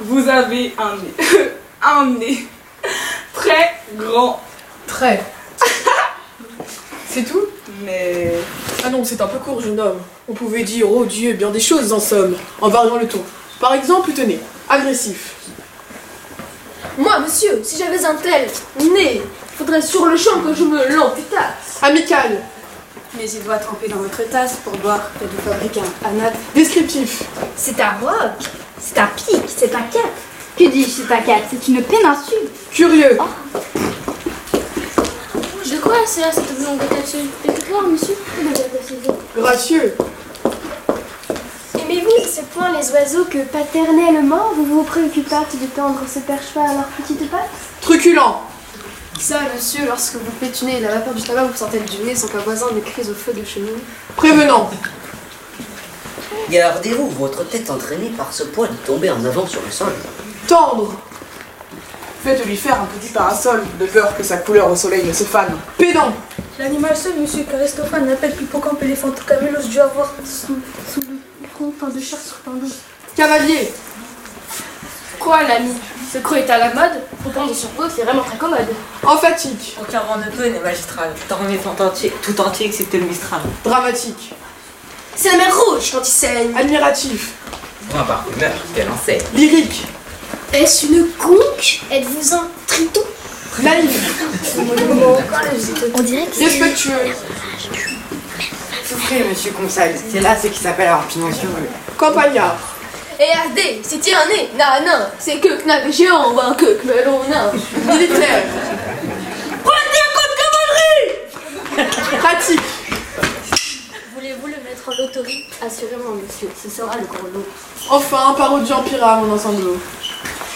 Vous avez un nez. Un nez. Très grand. Très. C'est tout? Mais... Ah non, c'est un peu court, jeune homme. On pouvait dire, oh Dieu, bien des choses en somme, en variant le ton. Par exemple, tenez, agressif. Moi, monsieur, si j'avais un tel nez, faudrait sur le champ que je me l'amputasse. Amical. Mais il doit tremper dans votre tasse pour boire et vous fabriquer un nappe. Descriptif. C'est un roc, c'est un pic, c'est un cap. Que dis-je, c'est un cap? C'est une péninsule. Curieux. De quoi c'est là cette longue attache? Écrire, monsieur? Gracieux. Aimez-vous à ce point les oiseaux que paternellement vous vous préoccupâtes de tendre ce perchoir à leurs petites pattes? Truculent. Ça, monsieur, lorsque vous pétunez la vapeur du tabac, vous sortez du nez sans qu'un voisin ne crie au feu de chez nous. Prévenant. Gardez-vous votre tête entraînée par ce poids de tomber en avant sur le sol. Tendre. Faites-lui faire un petit parasol, de peur que sa couleur au soleil ne se fane. Pédant. L'animal seul, monsieur, qu'Aristophane appelle Hippocampe éléphant camélos, dû avoir sous le front tant de chair sur tant d'eau. Cavalier. Quoi, l'ami? Ce creux est à la mode. Pour prendre sur peau, c'est vraiment très commode. Emphatique. Aucun vent ne peut, n'est magistral. T'en remets tout entier excepté le Mistral. Dramatique. C'est la mer rouge quand il saigne. Admiratif. Un parfumeur, quel enseigne. Lyrique. Est-ce une conque? Êtes-vous un triton? Naïf. On dirait que c'est... Respectueux. Souffrez, monsieur Consal. C'est là ce qui s'appelle avoir pignon sur eux. Campagnard. Et RD, c'est un nez, nan, c'est que knack géant, un que melon nain. Militaire. Prenez un coup de cavalerie! Pratique. Voulez-vous le mettre en loterie? Assurément, monsieur, ce sera le gros lot. Enfin, parodiant Pyrrha, mon ensemble.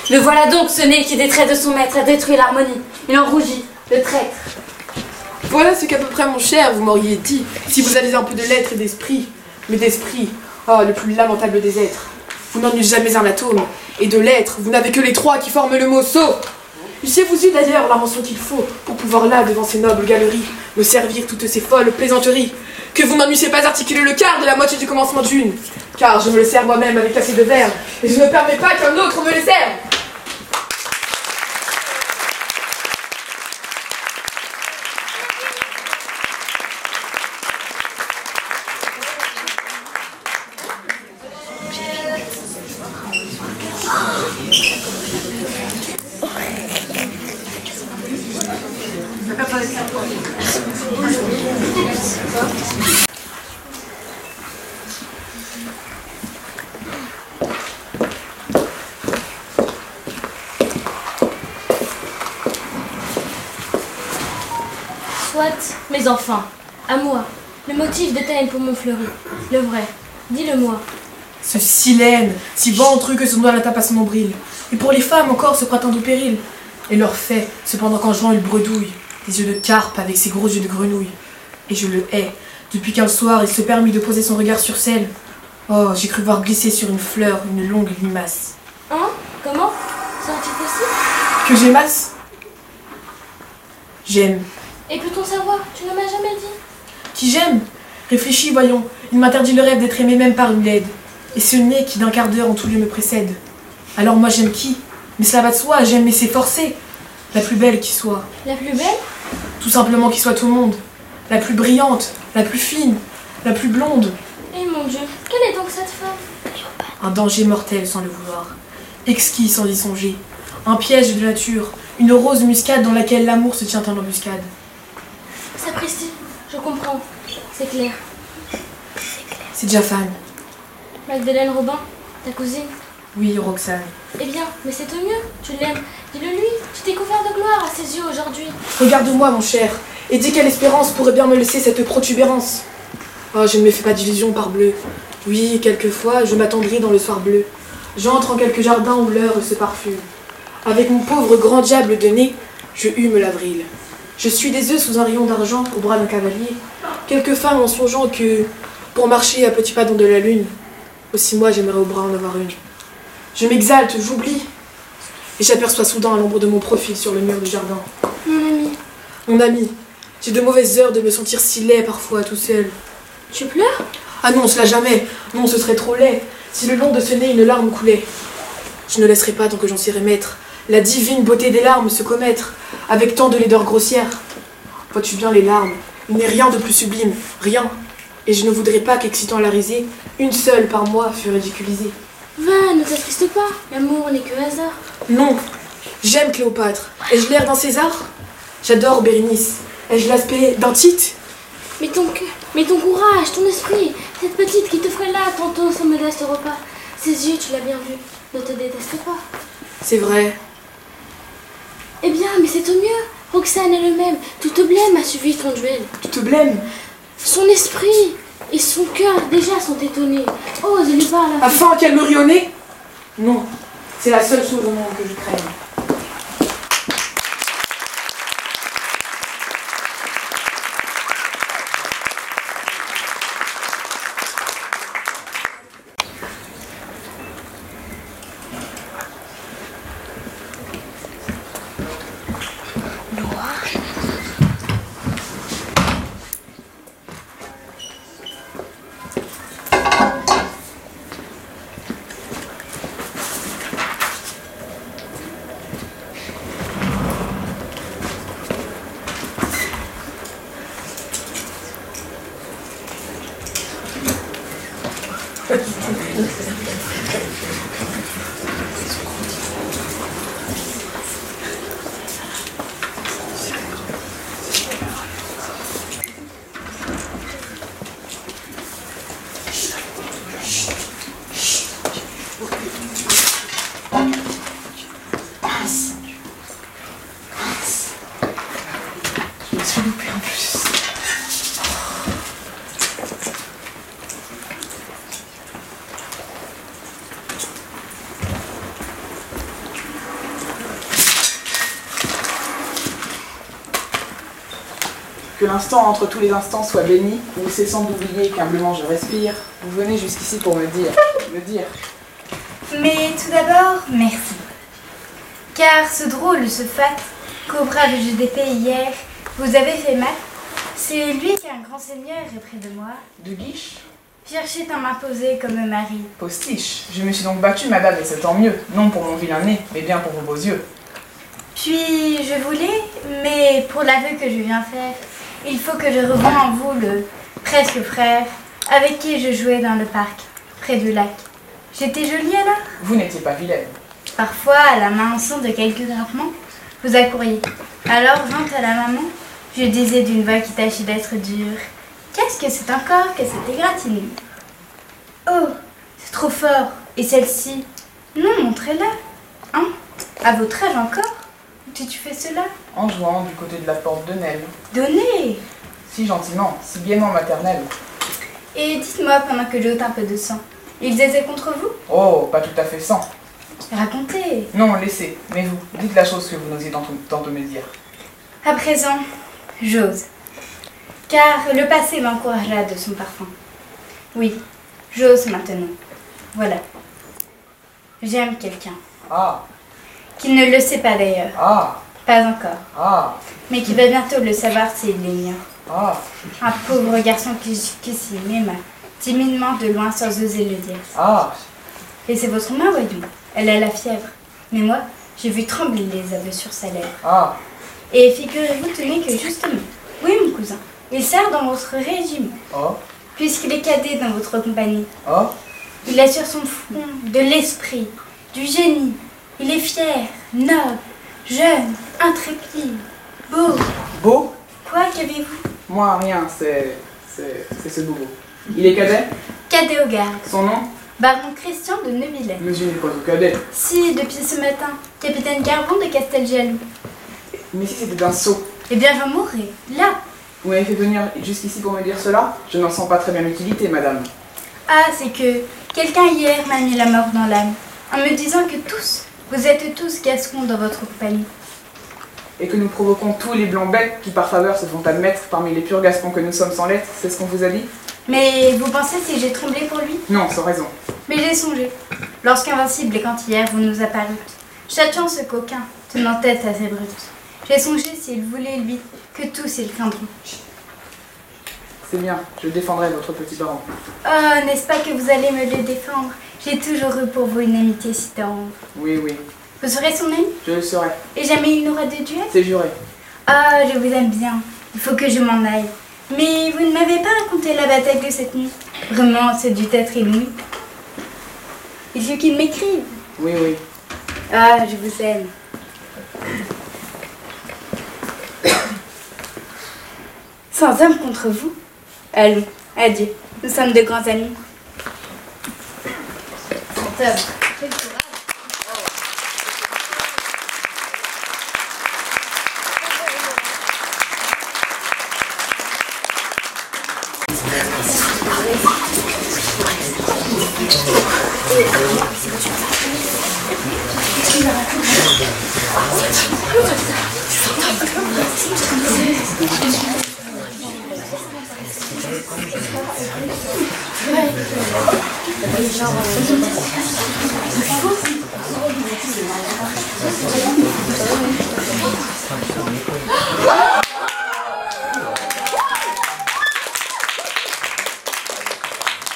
Le voilà donc, ce nez qui des traits de son maître a détruit l'harmonie. Il en rougit, le traître. Voilà ce qu'à peu près, mon cher, vous m'auriez dit, si vous aviez un peu de lettres et d'esprit. Mais d'esprit, oh, le plus lamentable des êtres. Vous n'en eûtes jamais un atome. Et de lettres, vous n'avez que les trois qui forment le mot sot. Eussiez-vous eu d'ailleurs l'invention qu'il faut pour pouvoir là, devant ces nobles galeries, me servir toutes ces folles plaisanteries, que vous n'en eussiez pas articulé le quart de la moitié du commencement d'une. Car je me le sers moi-même avec assez de verre, et je ne permets pas qu'un autre me le serve. Soit, mais enfin, à moi, le motif de ta haine pour mon fleuri, le vrai, dis-le-moi. Ce silène, si ventreux que son doigt la tape à son nombril. Et pour les femmes encore ce printemps au péril. Et leur fait, cependant qu'en jouant il bredouille, des yeux de carpe avec ses gros yeux de grenouille. Et je le hais, depuis qu'un soir il se permit de poser son regard sur celle. Oh, j'ai cru voir glisser sur une fleur une longue limace. Hein? Comment? Serait-il possible? Que j'aimasse? J'aime. Et peut-on savoir? Tu ne m'as jamais dit. Qui j'aime? Réfléchis, voyons. Il m'interdit le rêve d'être aimé même par une laide. Et ce nez qui d'un quart d'heure en tout lieu me précède. Alors moi j'aime qui? Mais cela va de soi, j'aime mais c'est forcé. La plus belle qui soit. La plus belle? Tout simplement qui soit au monde. La plus brillante, la plus fine, la plus blonde. Eh mon Dieu, quelle est donc cette femme? Un danger mortel sans le vouloir. Exquis sans y songer. Un piège de nature. Une rose muscade dans laquelle l'amour se tient en embuscade. Sapristi, je comprends. C'est clair. C'est Japhane. Magdeleine Robin, ta cousine? Oui, Roxane. Eh bien, mais c'est au mieux, tu l'aimes. Dis-le-lui, tu t'es couvert de gloire à ses yeux aujourd'hui. Regarde-moi, mon cher, et dis quelle espérance pourrait bien me laisser cette protubérance. Oh, je ne me fais pas d'illusions, parbleu. Oui, quelquefois, je m'attendris dans le soir bleu. J'entre en quelque jardin où l'heure se parfume. Avec mon pauvre grand diable de nez, je hume l'avril. Je suis des œufs sous un rayon d'argent au bras d'un cavalier. Quelques femmes en songeant que, pour marcher à petits pas dans de la lune, aussi moi j'aimerais au bras en avoir une. Je m'exalte, j'oublie, et j'aperçois soudain à l'ombre de mon profil sur le mur du jardin. Mon ami, j'ai de mauvaises heures de me sentir si laid parfois tout seul. Tu pleures? Ah non, cela jamais. Non, ce serait trop laid. Si le long de ce nez une larme coulait, je ne laisserai pas tant que j'en serai maître la divine beauté des larmes se commettre avec tant de laideur grossière. Vois-tu bien les larmes, il n'est rien de plus sublime, rien. Et je ne voudrais pas qu'excitant la risée, une seule par mois fût ridiculisée. Va, ne t'attriste pas, l'amour n'est que hasard. Non, j'aime Cléopâtre. Ai-je l'air d'un César? J'adore Bérénice. Ai-je l'aspect d'un Tite? Mais ton courage, ton esprit, cette petite qui te ferait là tantôt son modeste repas. Ses yeux, tu l'as bien vu, ne te détestent pas. C'est vrai. Eh bien, mais c'est au mieux. Roxane est le même. Tout te blême a suivi ton duel. Tu te blêmes? Son esprit et son cœur déjà sont étonnés. Ose lui parler. Afin qu'elle me rie au nez? Non, c'est la seule chose au monde que je craigne. Que l'instant entre tous les instants soit béni, ou cessant d'oublier qu'humblement je respire, vous venez jusqu'ici pour me dire. Mais tout d'abord, merci. Car ce drôle, ce fat, qu'au brave jeu d'épée hier, vous avez fait mal, c'est lui qu'un grand seigneur est près de moi. De Guiche? Cherchait à m'imposer comme mari. Postiche, je me suis donc battue, madame, et c'est tant mieux, non pour mon vilain nez, mais bien pour vos beaux yeux. Puis je voulais, mais pour l'aveu que je viens faire, il faut que je revoie en vous le presque frère avec qui je jouais dans le parc, près du lac. J'étais jolie alors? Vous n'étiez pas vilaine. Parfois, à la main de quelques grincements, vous accouriez. Alors, vint à la maman, je disais d'une voix qui tâchait d'être dure: qu'est-ce que c'est encore que cette égratignure? Oh, c'est trop fort. Et celle-ci? Non, montrez-la. Hein? À votre âge encore? Où tu fais cela? En jouant du côté de la porte de Nel. Donnez! Si gentiment, si gaiement maternelle. Et dites-moi pendant que j'ôte un peu de sang, ils étaient contre vous? Oh, pas tout à fait sans. Racontez. Non, laissez. Mais vous, dites la chose que vous n'osiez tantôt me dire. À présent, j'ose. Car le passé m'encouragea de son parfum. Oui, j'ose maintenant. Voilà. J'aime quelqu'un. Ah. Qui ne le sait pas d'ailleurs. Ah. Pas encore. Ah. Mais qui va bientôt le savoir s'il l'ignore. Ah. Un pauvre garçon qui s'y m'aima, timidement de loin sans oser le dire. Ah. Laissez votre main, voyons. Elle a la fièvre. Mais moi, j'ai vu trembler les aveux sur sa lèvre. Ah. Et figurez-vous, tenez que justement, oui mon cousin, il sert dans votre régiment. Oh. Puisqu'il est cadet dans votre compagnie. Oh. Il a sur son front de l'esprit, du génie. Il est fier, noble, jeune, intrépide, beau. Beau? Quoi, qu'avez-vous? Moi, rien, c'est ce bourreau. Il est cadet? Cadet au garde. Son nom? Baron Christian de Neuvillet. Monsieur n'est pas au cadet. Si, depuis ce matin, capitaine Garbon de Casteljaloux. Mais si c'était un sot. Eh bien, je mourrai, là. Vous m'avez fait venir jusqu'ici pour me dire cela? Je n'en sens pas très bien l'utilité, madame. Ah, c'est que quelqu'un hier m'a mis la mort dans l'âme, en me disant que tous, vous êtes tous gascons dans votre compagnie. Et que nous provoquons tous les blancs bêtes qui par faveur se font admettre parmi les purs gascons que nous sommes sans lettres, c'est ce qu'on vous a dit? Mais vous pensez si j'ai tremblé pour lui? Non, sans raison. Mais j'ai songé, lorsqu'invincible et quand hier vous nous apparûtes, châtiant ce coquin, tenant tête à ses brutes. J'ai songé s'il voulait, lui, que tous ils craindront. C'est bien, je défendrai votre petit baron. Oh, n'est-ce pas que vous allez me le défendre? J'ai toujours eu pour vous une amitié si tendre. Oui, oui, Vous serez son ami? je le saurai. Et jamais il n'aura de duel? C'est juré. Ah, je vous aime bien. Il faut que je m'en aille. Mais vous ne m'avez pas raconté la bataille de cette nuit. Vraiment, c'est dû être inouï. Il faut qu'il m'écrive. Oui, oui. Ah, je vous aime. Sans homme contre vous? Allons, adieu. Nous sommes de grands amis. Quel courage.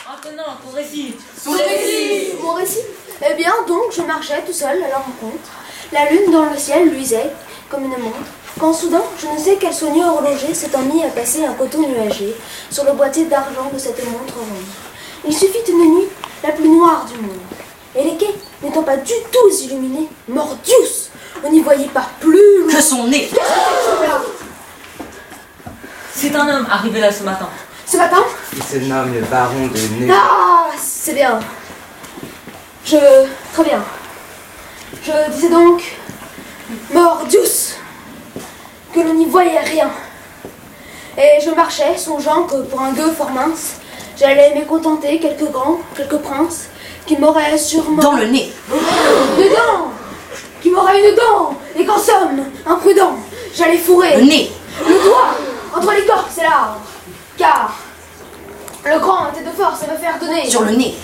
Maintenant, ton récit. Mon récit. Eh bien, donc, je marchais tout seul à leur rencontre. La lune dans le ciel luisait comme une montre, quand soudain, je ne sais quel soigneux horloger s'étant mis à passer un coton nuagé sur le boîtier d'argent de cette montre ronde. Il suffit une nuit la plus noire du monde. Et les quais n'étant pas du tout illuminés, mordius, on n'y voyait pas plus loin Que son nez. C'est un homme arrivé là ce matin. Ce matin? Il se nomme le baron de Nez. Ah, c'est bien. Très bien. Je disais donc, mordius, que l'on n'y voyait rien. Et je marchais, songeant que pour un gueux fort mince, j'allais mécontenter quelques grands, quelques princes, qui m'auraient sûrement... Dans le nez. Une dent! Qui m'auraient une dent! Et qu'en somme, imprudent, j'allais fourrer... Le nez. Le doigt entre l'écorce et l'arbre. Car le grand était de force à me faire donner... Sur le nez.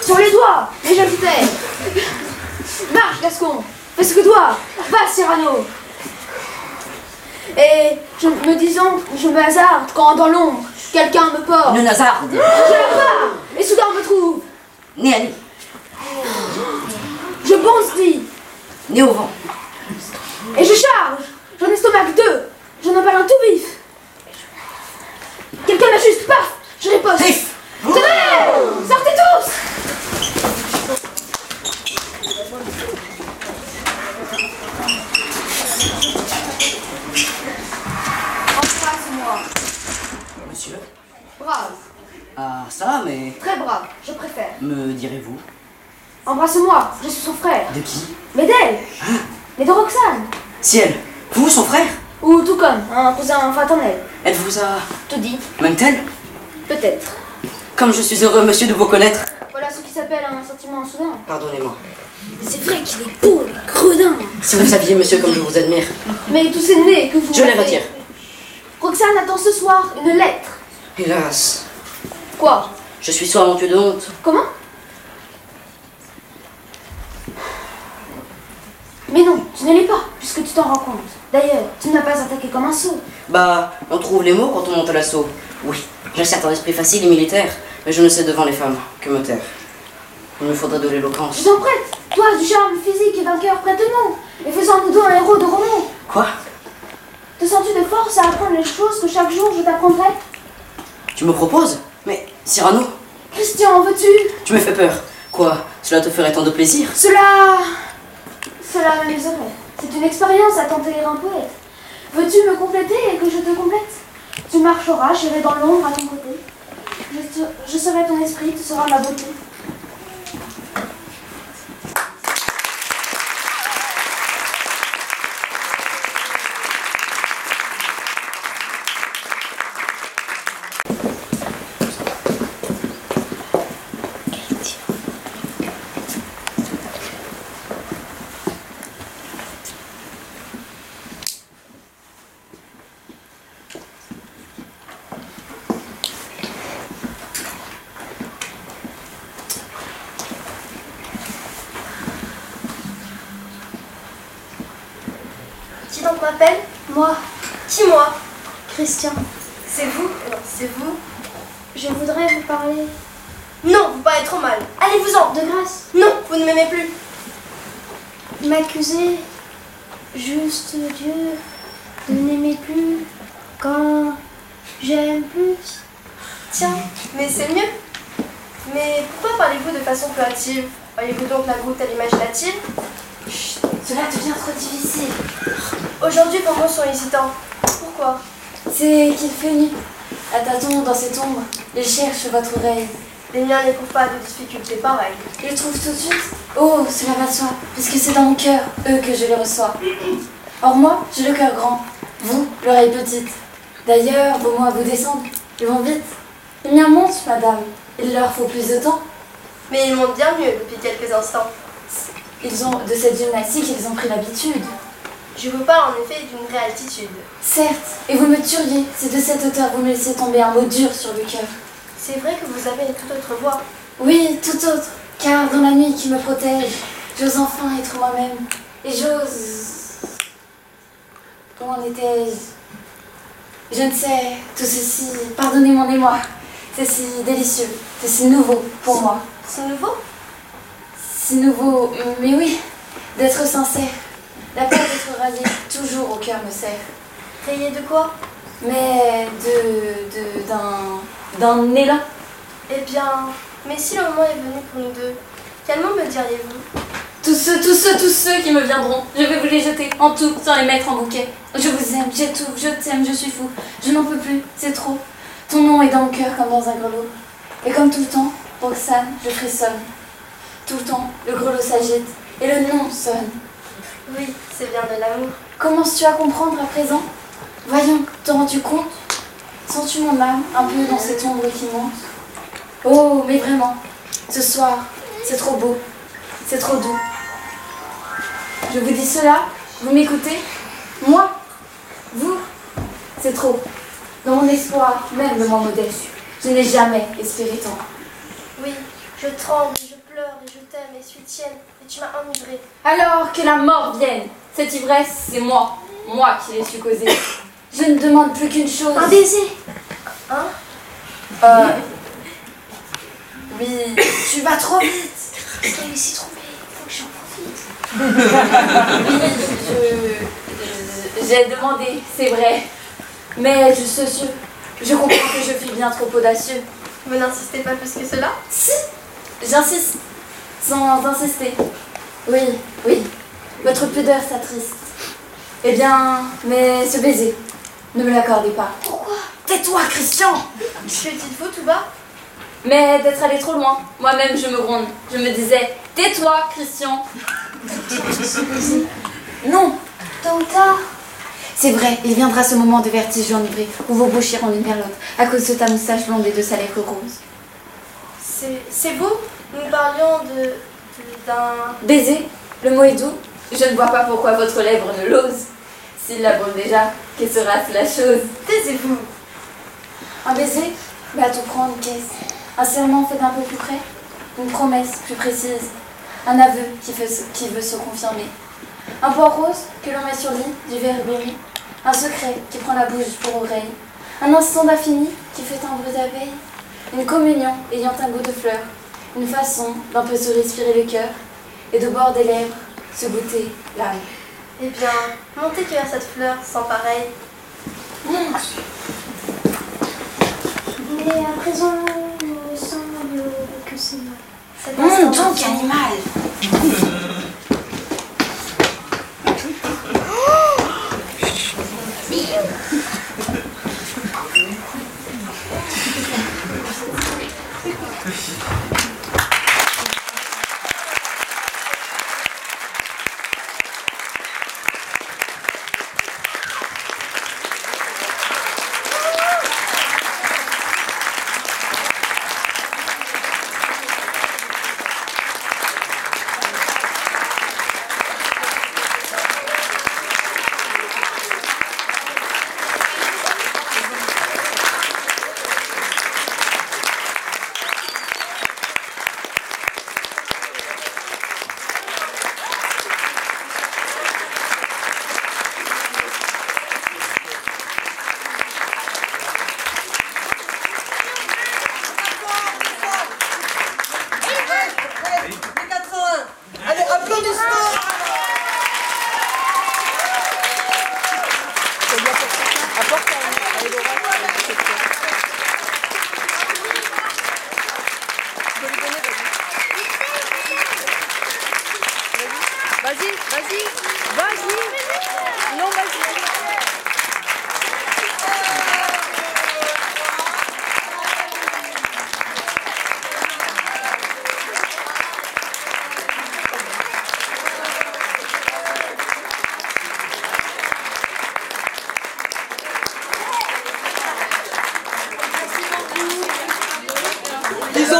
Sur les doigts, les j'ajoutais. Marche, Gascon, fais ce que dois. Va, Cyrano. Et je me hasarde quand dans l'ombre, quelqu'un me porte. Le hasarde. Je la pars, et soudain on me trouve. Nez à nez. Je bondis, Nez au vent. et je charge. J'en estomac deux, j'en empale un tout vif. Quelqu'un m'ajuste, paf, je riposte. Vif. Tenez, sortez tous. Embrasse-moi. Monsieur? Brave, Ah, ça, mais... très brave, je préfère. Me direz-vous? Embrasse-moi, je suis son frère. De qui? Mais d'elle, mais de Roxane. Ciel, vous, son frère? Ou tout comme, un cousin fraternel. Elle vous a... Tout dit, Manque-t-elle? peut-être. Comme je suis heureux, monsieur, de vous connaître. Voilà ce qui s'appelle un sentiment soudain. Pardonnez-moi. C'est vrai qu'il est beau, le gredin. Si vous saviez, monsieur, comme je vous admire. Mais tous ces nez que vous Je les m'avez- retire. Roxane attend ce soir une lettre. Hélas, Quoi? je suis sourmentueux de honte. Comment? Mais non, tu ne l'es pas, puisque tu t'en rends compte. D'ailleurs, tu ne m'as pas attaqué comme un sot. Bah, on trouve les mots quand on monte à l'assaut. Oui, j'ai certes un esprit facile et militaire, mais je ne sais devant les femmes que me taire. Il me faudrait de l'éloquence. Je t'en prête, toi du charme physique et vainqueur près de nous, et faisant nous deux un héros de roman. Quoi? Te sens-tu de force à apprendre les choses que chaque jour je t'apprendrai? Tu me proposes? Mais, Cyrano, Christian, en veux-tu? tu me fais peur. Quoi? Cela te ferait tant de plaisir? Cela m'amuserait. C'est une expérience à tenter un poète. Veux-tu me compléter et que je te complète? Tu marcheras, j'irai dans l'ombre à ton côté. Je serai ton esprit, tu seras ma beauté. m'appelle? Moi, Qui, moi? Christian, C'est vous? Non, c'est vous. je voudrais vous parler. Non, vous parlez trop mal. Allez-vous-en. De grâce, Non, vous ne m'aimez plus. m'accuser, juste Dieu, de n'aimer plus quand j'aime plus. Tiens, mais c'est mieux. Mais pourquoi parlez-vous de façon peu hâtive? Voyez-vous donc la goutte à l'imaginative? Cela devient trop difficile. Aujourd'hui, vos mots sont hésitants. Pourquoi? C'est qu'il fait nuit. À tâtons dans cette ombre, il cherche votre oreille. Les miens n'éprouvent pas de difficultés pareilles. Je le trouve tout de suite. Oh, cela va de soi, puisque c'est dans mon cœur, eux, que je les reçois. Or moi, j'ai le cœur grand, vous, l'oreille petite. D'ailleurs, vos mots à vous descendre, ils vont vite. Les miens montent, madame. Il leur faut plus de temps. Mais ils montent bien mieux depuis quelques instants. Ils ont, de cette gymnastique, ils ont pris l'habitude. Je vous parle en effet d'une vraie altitude. Certes, et vous me tueriez si de cette hauteur vous me laissiez tomber un mot dur sur le cœur. C'est vrai que vous avez une toute autre voix. Oui, tout autre, car dans la nuit qui me protège, j'ose enfin être moi-même. Et j'ose... Comment en étais-je? Je ne sais, tout ceci, pardonnez-moi, c'est si délicieux, c'est si nouveau pour moi. C'est nouveau? Si nouveau, mais oui, d'être sincère. La peur d'être rayée, toujours au cœur me serre. Rayé de quoi? Mais d'un élan. Eh bien, mais si le moment est venu pour nous deux, quel mot me diriez-vous? Tous ceux qui me viendront, je vais vous les jeter en tout, sans les mettre en bouquet. Je vous aime, j'ai tout, je t'aime, je suis fou. Je n'en peux plus, c'est trop. Ton nom est dans mon cœur comme dans un grelot. Et comme tout le temps, Roxane, je frissonne. Tout le temps, le grelot s'agite et le nom sonne. Oui, c'est bien de l'amour. Commences-tu à comprendre à présent? Voyons, te rends-tu compte? Sens-tu mon âme un peu dans cette ombre qui monte? Oh, mais vraiment, ce soir, c'est trop beau, c'est trop doux. Je vous dis cela, vous m'écoutez? Moi? Vous? C'est trop. Dans mon espoir, même le moins modeste, je n'ai jamais espéré tant. Oui, je tremble, je pleure et je t'aime et suis tienne et tu m'as enivrée. Alors que la mort vienne, cette ivresse, c'est moi qui l'ai su causer. Je ne demande plus qu'une chose. Un baiser. Hein? Oui, tu vas trop vite. Je t'ai laissé tomber, il faut que j'en profite. Oui, j'ai demandé, c'est vrai. Mais je comprends que je suis bien trop audacieux. Vous n'insistez pas plus que cela? Si, j'insiste, sans insister. Oui, votre pudeur s'attriste. Eh bien, mais ce baiser, ne me l'accordez pas. Pourquoi? Tais-toi, Christian! Que dites-vous tout bas? Mais d'être allé trop loin, moi-même je me gronde. Je me disais, tais-toi, Christian! Non! Tôt ou tard, C'est vrai, il viendra ce moment de vertige enivré où vos bouches iront l'une vers l'autre à cause de ta moustache blonde et de sa lèvre rose. C'est vous? Nous parlions d'un... Baiser, le mot est doux. Je ne vois pas pourquoi votre lèvre ne l'ose. S'il la brûle déjà, que sera-ce la chose? Taisez-vous! Un baiser? Mais à tout prendre, qu'est-ce? Un serment fait d'un peu plus près? Une promesse plus précise? Un aveu qui veut se confirmer? Un point rose que l'on met sur lit du verre berry? Un secret qui prend la bouche pour oreille? Un instant d'infini qui fait un bruit d'abeille? Une communion ayant un goût de fleur? Une façon d'un peu se respirer le cœur? Et de bord des lèvres se goûter l'âme? Eh bien, montez cueillir cette fleur sans pareil. mais à présent, il me semble que c'est mal. Cet instant Donc animal!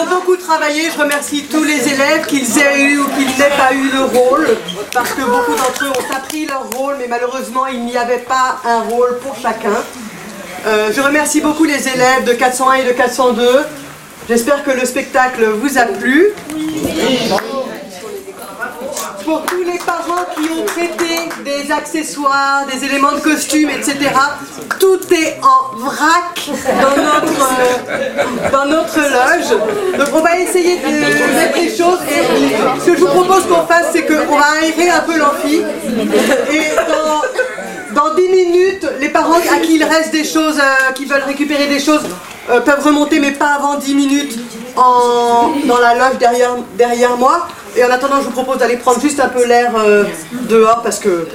ont beaucoup travaillé. Je remercie tous les élèves, qu'ils aient eu ou qu'ils n'aient pas eu le rôle, parce que beaucoup d'entre eux ont appris leur rôle, mais malheureusement, il n'y avait pas un rôle pour chacun. Je remercie beaucoup les élèves de 401 et de 402. J'espère que le spectacle vous a plu. Pour tous les parents qui ont prêté des accessoires, des éléments de costume, etc., tout est en vrac dans notre loge. Donc on va essayer de mettre les choses. Et ce que je vous propose qu'on fasse, c'est qu'on va aérer un peu l'amphi. Et dans 10 minutes, les parents à qui il reste des choses, qui veulent récupérer des choses, peuvent remonter, mais pas avant 10 minutes dans la loge derrière moi. Et en attendant, je vous propose d'aller prendre juste un peu l'air dehors parce que...